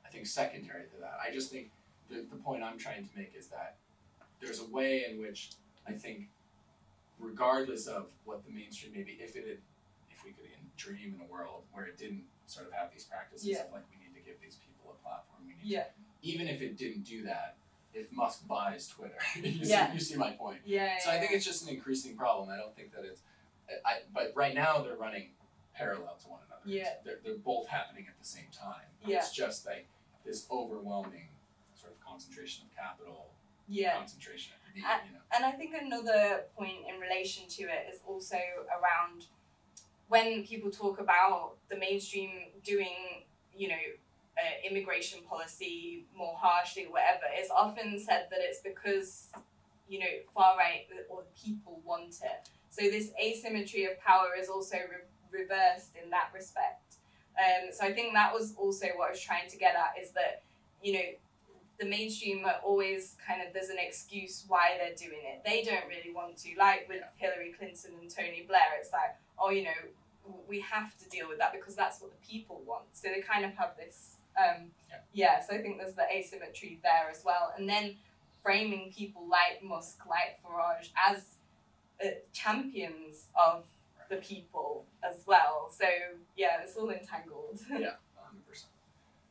I think, secondary to that. I just think the point I'm trying to make is that there's a way in which I think, regardless of what the mainstream, maybe if we could dream in a world where it didn't sort of have these practices of like, we need to give these people a platform, even if it didn't do that, if Musk buys Twitter, you see my point. So I think it's just an increasing problem. I don't think that it's, but right now they're running parallel to one another. They're both happening at the same time. It's just like this overwhelming sort of concentration of capital, concentration of need, And I think another point in relation to it is also around when people talk about the mainstream doing, immigration policy more harshly, whatever, it's often said that it's because, far right or people want it. So this asymmetry of power is also reversed in that respect. So I think that was also what I was trying to get at, is that, the mainstream are always kind of, there's an excuse why they're doing it. They don't really want to, like with Hillary Clinton and Tony Blair, it's like, oh, we have to deal with that because that's what the people want. So they kind of have this, so I think there's the asymmetry there as well. And then framing people like Musk, like Farage, as champions of the people as well. So it's all entangled.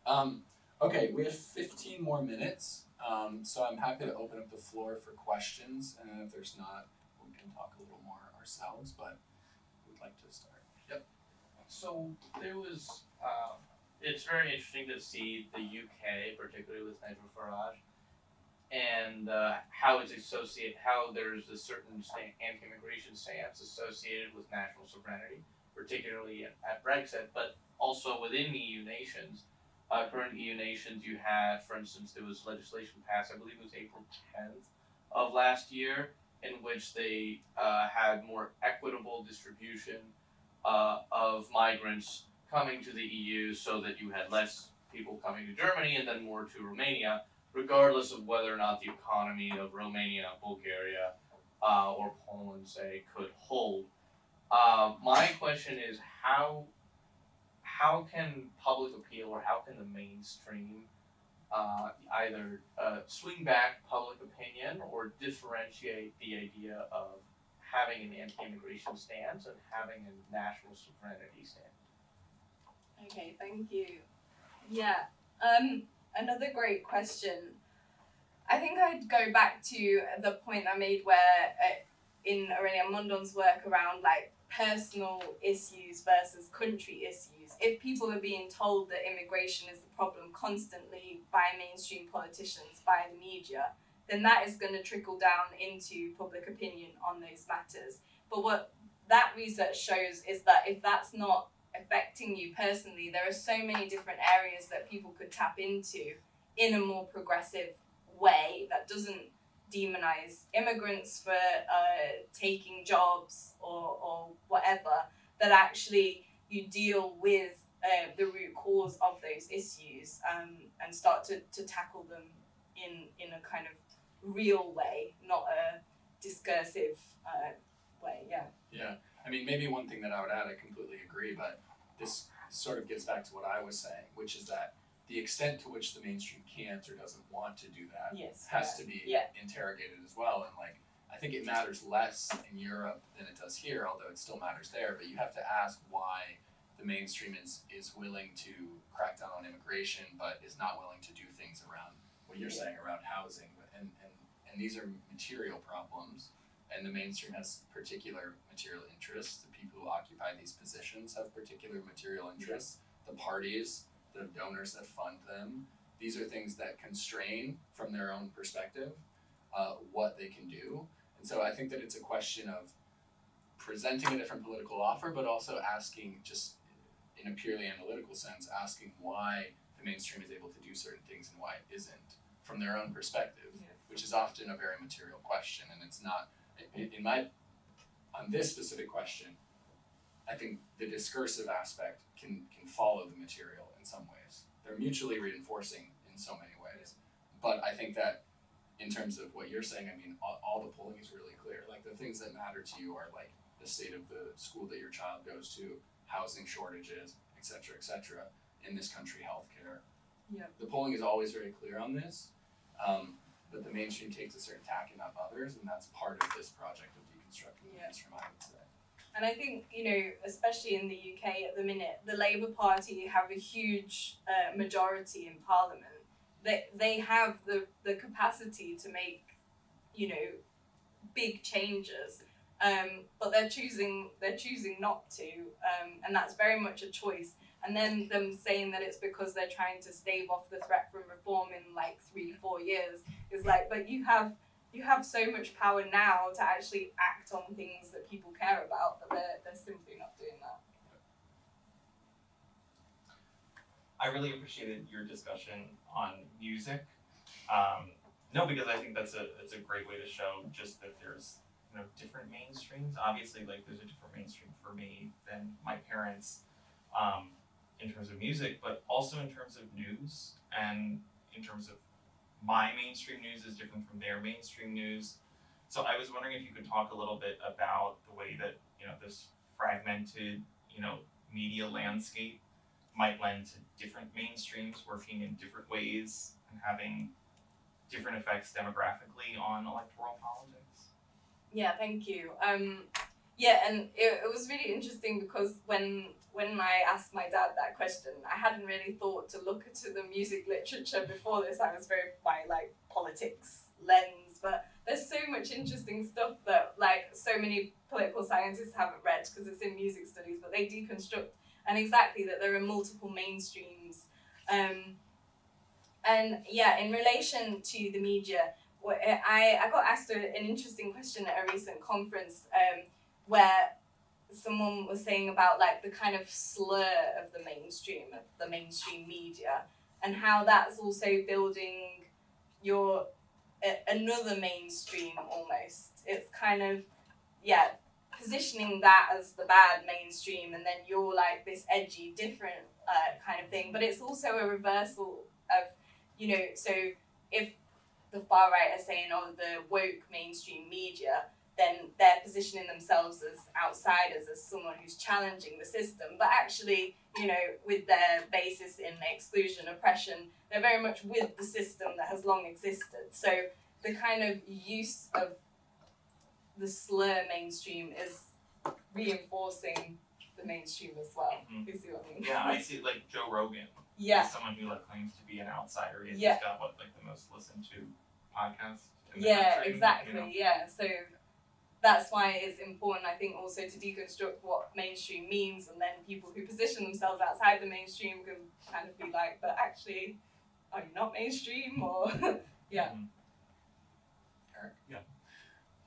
100%. Okay, we have 15 more minutes. So I'm happy to open up the floor for questions, and if there's not, we can talk a little more ourselves, but we'd like to start. Yep. So there was, it's very interesting to see the UK, particularly with Nigel Farage, and how it's how there's a certain anti-immigration stance associated with national sovereignty, particularly at Brexit, but also within EU nations. Current EU nations, you had, for instance, there was legislation passed, I believe it was April 10th of last year, in which they had more equitable distribution of migrants coming to the EU, so that you had less people coming to Germany and then more to Romania, regardless of whether or not the economy of Romania, Bulgaria, or Poland, say, could hold. My question is, how can public appeal, or how can the mainstream either swing back public opinion or differentiate the idea of having an anti-immigration stance and having a national sovereignty stance? Okay, thank you. Yeah, another great question. I think I'd go back to the point I made where in Aurélien Mondon's work around like personal issues versus country issues. If people are being told that immigration is the problem constantly by mainstream politicians, by the media, then that is going to trickle down into public opinion on those matters. But what that research shows is that if that's not affecting you personally, there are so many different areas that people could tap into in a more progressive way that doesn't demonize immigrants for taking jobs or whatever, that actually you deal with the root cause of those issues and start to tackle them in a kind of real way, not a discursive way. Yeah, I mean, maybe one thing that I would add, I completely agree, but this sort of gets back to what I was saying, which is that the extent to which the mainstream can't or doesn't want to do that has to be interrogated as well. And like, I think it matters less in Europe than it does here, although it still matters there. But you have to ask why the mainstream is willing to crack down on immigration, but is not willing to do things around what you're saying around housing. And these are material problems, and the mainstream has particular material interests. The people who occupy these positions have particular material interests. The parties, the donors that fund them, these are things that constrain from their own perspective what they can do. And so I think that it's a question of presenting a different political offer, but also asking, just in a purely analytical sense, asking why the mainstream is able to do certain things and why it isn't from their own perspective, which is often a very material question. And it's not, on this specific question, I think the discursive aspect can follow the material in some ways. They're mutually reinforcing in so many ways. But I think that in terms of what you're saying, I mean, all the polling is really clear. Like, the things that matter to you are like the state of the school that your child goes to, housing shortages, et cetera, in this country, healthcare. Yeah. The polling is always very clear on this, but the mainstream takes a certain tack and not others, and that's part of this project of deconstructing the mainstream, I would say. And I think, especially in the UK at the minute, the Labour Party have a huge majority in Parliament. They have the capacity to make, big changes, but they're choosing not to, and that's very much a choice. And then them saying that it's because they're trying to stave off the threat from reform in like 3-4 years is like, but you have so much power now to actually act on things that people care about, but they're simply not doing that. I really appreciated your discussion on music. No, because I think it's a great way to show just that there's different mainstreams. Obviously, like, there's a different mainstream for me than my parents in terms of music, but also in terms of news, and in terms of my mainstream news is different from their mainstream news. So I was wondering if you could talk a little bit about the way that this fragmented media landscape might lend to different mainstreams working in different ways and having different effects demographically on electoral politics. Yeah, thank you. And it was really interesting because when when I asked my dad that question, I hadn't really thought to look into the music literature before this. I was very by like politics lens, but there's so much interesting stuff that like so many political scientists haven't read because it's in music studies, but they deconstruct, and exactly that there are multiple mainstreams. And yeah, in relation to the media, I got asked an interesting question at a recent conference where someone was saying about like the kind of slur of the mainstream media, and how that's also building your another mainstream almost. It's kind of, yeah, positioning that as the bad mainstream, and then you're like this edgy, different kind of thing. But it's also a reversal of, you know, so if the far right are saying, oh, the woke mainstream media, then they're positioning themselves as outsiders, as someone who's challenging the system. But actually, you know, with their basis in exclusion, oppression, they're very much with the system that has long existed. So the kind of use of the slur mainstream is reinforcing the mainstream as well. Mhm. You see what I mean? Yeah, I see like Joe Rogan. Yeah. Is someone who like claims to be an outsider. He's Yeah. got what, like the most listened to podcast in the Yeah, country, exactly. you know? Yeah. So that's why it's important, I think, also to deconstruct what mainstream means, and then people who position themselves outside the mainstream can kind of be like, but actually, are you not mainstream? Or yeah. Mhm. Eric?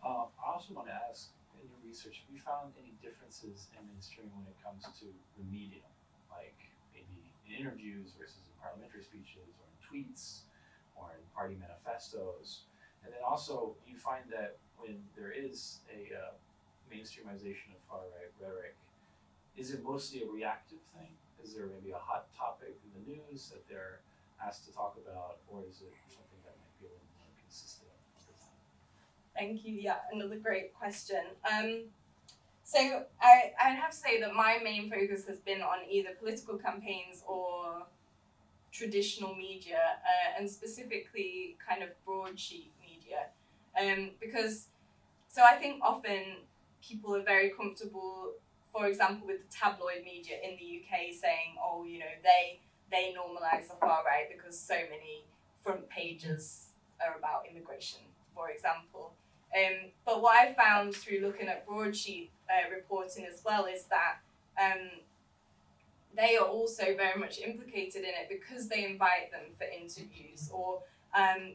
I also want to ask, in your research, have you found any differences in mainstream when it comes to the medium, like maybe in interviews versus in parliamentary speeches, or in tweets, or in party manifestos? And then also, do you find that when there is a mainstreamization of far-right rhetoric, is it mostly a reactive thing? Is there maybe a hot topic in the news that they're asked to talk about, or is it something that might be a little more consistent over time? Thank you. Yeah, another great question. So I have to say that my main focus has been on either political campaigns or traditional media, and specifically kind of broadsheet media, because so I think often people are very comfortable, for example, with the tabloid media in the UK saying, oh, you know, they normalise the far right because so many front pages are about immigration, for example. But what I found through looking at broadsheet reporting as well is that they are also very much implicated in it because they invite them for interviews. Or,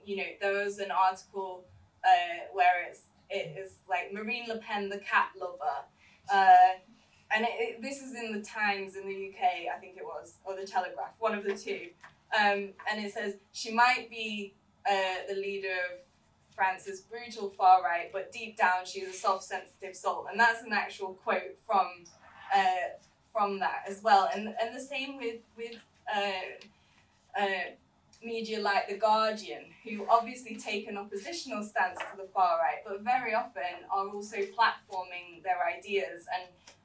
you know, there was an article where it is like Marine Le Pen, the cat lover. And this is in the Times in the UK, I think it was, or the Telegraph, one of the two. And it says, she might be the leader of France's brutal far right, but deep down she's a soft, sensitive soul. And that's an actual quote from that as well. And the same with media like The Guardian, who obviously take an oppositional stance to the far right, but very often are also platforming their ideas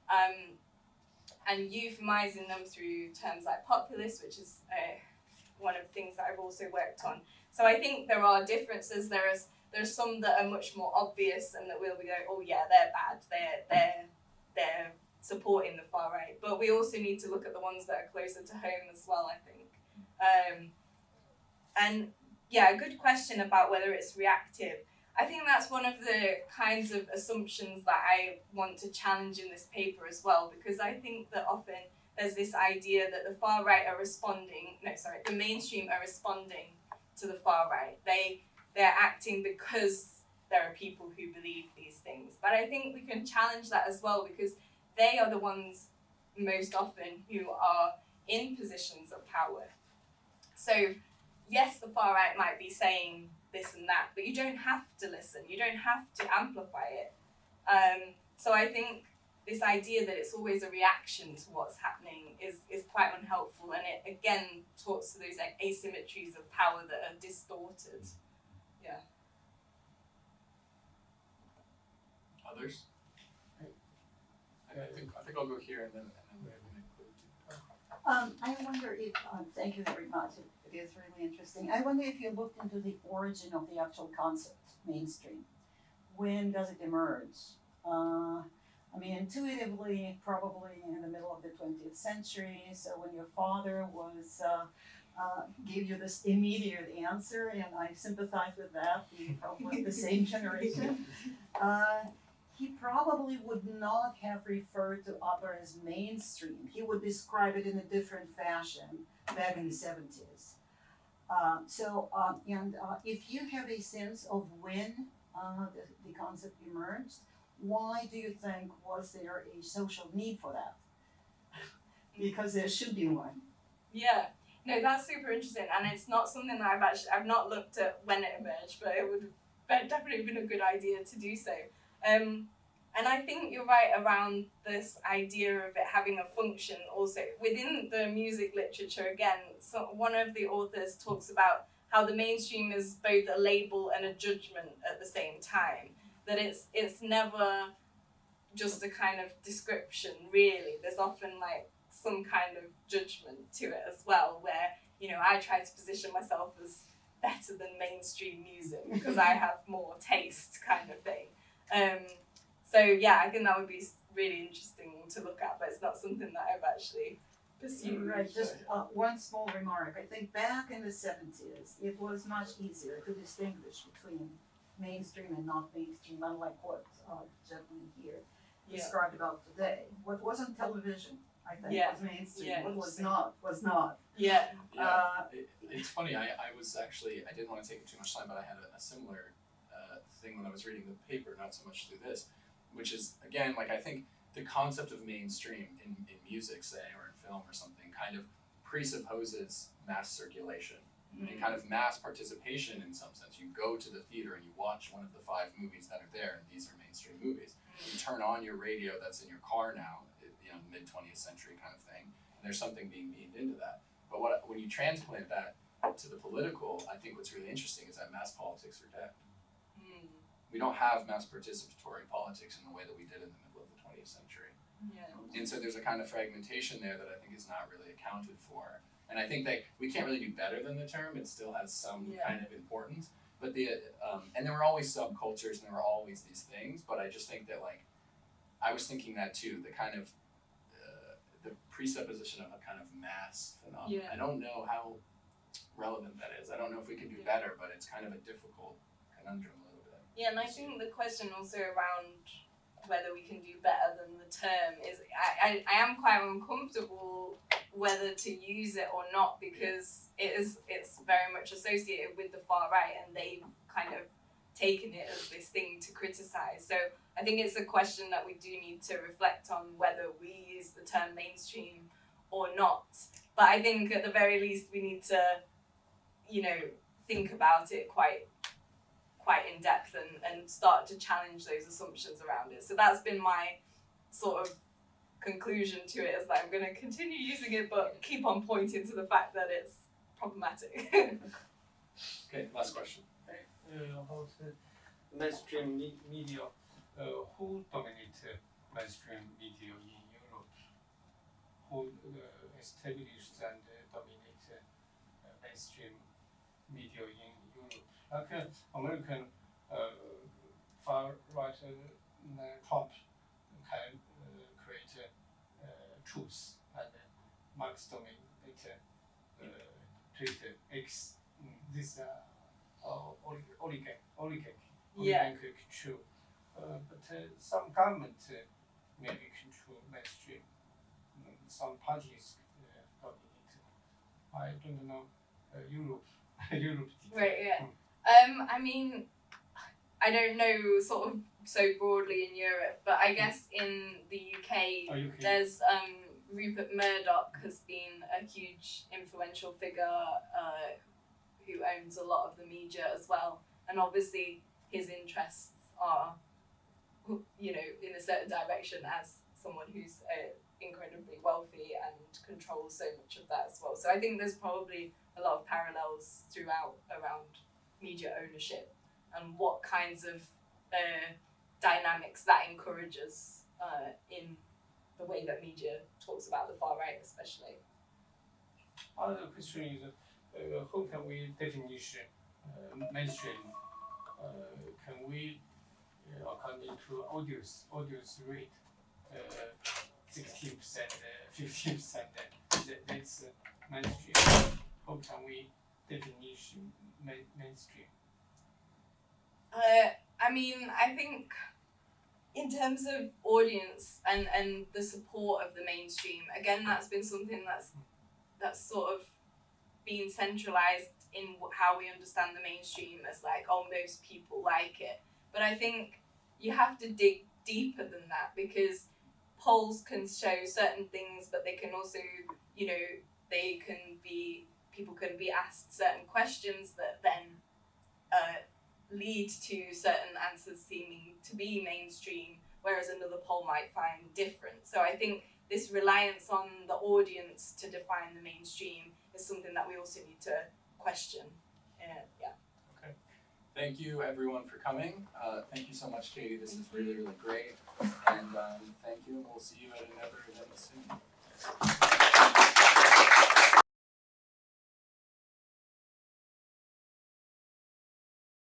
and euphemizing them through terms like populist, which is one of the things that I've also worked on. So I think there are differences. There's some that are much more obvious and that we'll be like, oh yeah, they're bad, they're supporting the far right. But we also need to look at the ones that are closer to home as well, I think. And yeah, a good question about whether it's reactive. I think that's one of the kinds of assumptions that I want to challenge in this paper as well, because I think that often there's this idea that the far right are the mainstream are responding to the far right. They're acting because there are people who believe these things. But I think we can challenge that as well, because they are the ones most often who are in positions of power. So yes, the far right might be saying this and that, but you don't have to listen. You don't have to amplify it. So I think this idea that it's always a reaction to what's happening is quite unhelpful, and it again talks to those asymmetries of power that are distorted. Yeah. Others? I think I'll go here and then we have an include. I wonder if, thank you very much, it is really interesting. I wonder if you looked into the origin of the actual concept, mainstream. When does it emerge? I mean, intuitively, probably in the middle of the 20th century. So when your father was gave you this immediate answer, and I sympathize with that, being probably the same generation. He probably would not have referred to opera as mainstream. He would describe it in a different fashion back in the 70s. If you have a sense of when the concept emerged, why do you think was there a social need for that? Because there should be one. Yeah, no, that's super interesting, and it's not something that I've not looked at when it emerged, but it would have definitely been a good idea to do so. And I think you're right around this idea of it having a function also. Within the music literature, again, so one of the authors talks about how the mainstream is both a label and a judgment at the same time. That it's never just a kind of description, really. There's often like some kind of judgment to it as well, where, you know, I try to position myself as better than mainstream music because I have more taste, kind of thing. So yeah, I think that would be really interesting to look at, but it's not something that I've actually pursued. Right, just one small remark. I think back in the 70s, it was much easier to distinguish between mainstream and not mainstream, unlike what gentleman here described about today. What wasn't television, I think, was mainstream. Yeah, what was not. Yeah. It's funny, I was actually, I didn't want to take too much time, but I had a similar thing when I was reading the paper, not so much through this, which is, again, like, I think the concept of mainstream in music, say, or in film or something, kind of presupposes mass circulation and kind of mass participation in some sense. You go to the theater and you watch one of the 5 movies that are there, and these are mainstream movies. You turn on your radio that's in your car now, you know, mid 20th century kind of thing, and there's something being beamed into that. But when you transplant that to the political, I think what's really interesting is that mass politics are dead. We don't have mass participatory politics in the way that we did in the middle of the 20th century. Yeah. And so there's a kind of fragmentation there that I think is not really accounted for. And I think that we can't really do better than the term. It still has some kind of importance. But and there were always subcultures and there were always these things. But I just think that, like, I was thinking that too, the kind of the presupposition of a kind of mass phenomenon. Yeah. I don't know how relevant that is. I don't know if we can do better, but it's kind of a difficult conundrum a little bit. Yeah, and I think the question also around whether we can do better than the term is, I am quite uncomfortable whether to use it or not, because it's very much associated with the far right, and they've kind of taken it as this thing to criticize. So I think it's a question that we do need to reflect on, whether we use the term mainstream or not. But I think at the very least we need to, you know, think about it quite in depth and start to challenge those assumptions around it. So that's been my sort of conclusion to it, is that I'm going to continue using it, but keep on pointing to the fact that it's problematic. Okay, last question. About mainstream media, who dominates mainstream media in Europe? Who established and dominate mainstream media in Europe? Like American far right Trump can create truth, and Marx dominate Twitter, X. This oligarch control. But some government maybe control mainstream. Some parties dominate. I don't know Europe. Europe. Right, yeah. I mean, I don't know sort of so broadly in Europe, but I guess in the UK, there's Rupert Murdoch has been a huge influential figure who owns a lot of the media as well, and obviously his interests are, you know, in a certain direction as someone who's incredibly wealthy and controls so much of that as well. So I think there's probably a lot of parallels throughout around media ownership and what kinds of dynamics that encourages in the way that media talks about the far right, especially. Other question is, how can we definition mainstream? Can we, according to audience rate, 60%, 50%. That's mainstream. How can we define mainstream? I mean, I think in terms of audience and the support of the mainstream, again, that's been something that's sort of been centralized in how we understand the mainstream as like, oh, most people like it. But I think you have to dig deeper than that, because polls can show certain things, but they can also, you know, people can be asked certain questions that then lead to certain answers seeming to be mainstream, whereas another poll might find different. So I think this reliance on the audience to define the mainstream is something that we also need to question. Yeah. Okay. Thank you everyone for coming. Thank you so much, Katie. This is really, really great. And thank you, and we'll see you at another event soon.